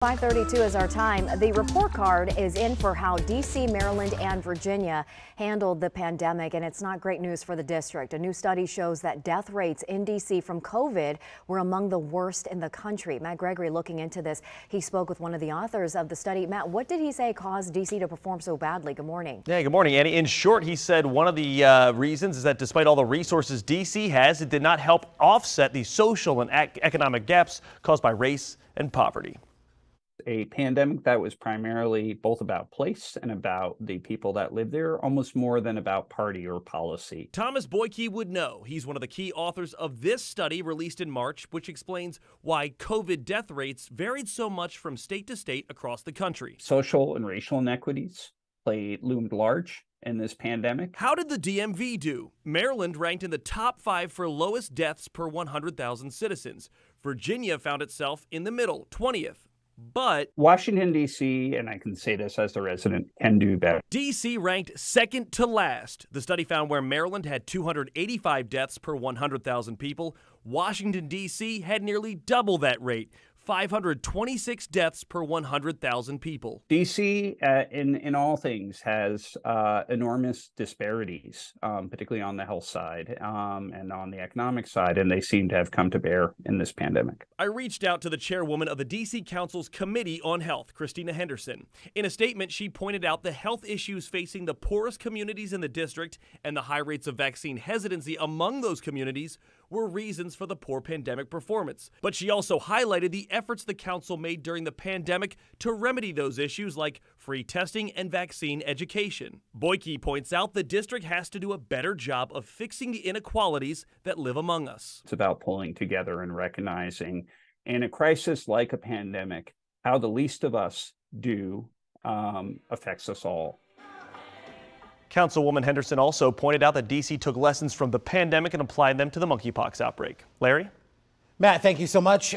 5:32 is our time. The report card is in for how D.C., Maryland, and Virginia handled the pandemic, and it's not great news for the district. A new study shows that death rates in D.C. from COVID were among the worst in the country. Matt Gregory looking into this. He spoke with one of the authors of the study. Matt, what did he say caused D.C. to perform so badly? Good morning. Yeah, good morning, Annie. In short, he said one of the reasons is that despite all the resources D.C. has, it did not help offset the social and economic gaps caused by race and poverty. A pandemic that was primarily both about place and about the people that live there, almost more than about party or policy. Thomas Boyke would know. He's one of the key authors of this study released in March, which explains why COVID death rates varied so much from state to state across the country. Social and racial inequities loomed large in this pandemic. How did the DMV do? Maryland ranked in the top 5 for lowest deaths per 100,000 citizens. Virginia found itself in the middle, 20th. But Washington, D.C., and I can say this as a resident, can do better. D.C. ranked second to last. The study found where Maryland had 285 deaths per 100,000 people, Washington, D.C. had nearly double that rate, 526 deaths per 100,000 people. D.C., in all things, has enormous disparities, particularly on the health side and on the economic side, and they seem to have come to bear in this pandemic. I reached out to the chairwoman of the D.C. Council's Committee on Health, Christina Henderson. In a statement, she pointed out the health issues facing the poorest communities in the district and the high rates of vaccine hesitancy among those communities were reasons for the poor pandemic performance. But she also highlighted the efforts the council made during the pandemic to remedy those issues like free testing and vaccine education. Boyke points out the district has to do a better job of fixing the inequalities that live among us. It's about pulling together and recognizing in a crisis like a pandemic, how the least of us do affects us all. Councilwoman Henderson also pointed out that D.C. took lessons from the pandemic and applied them to the monkeypox outbreak. Larry? Matt, thank you so much.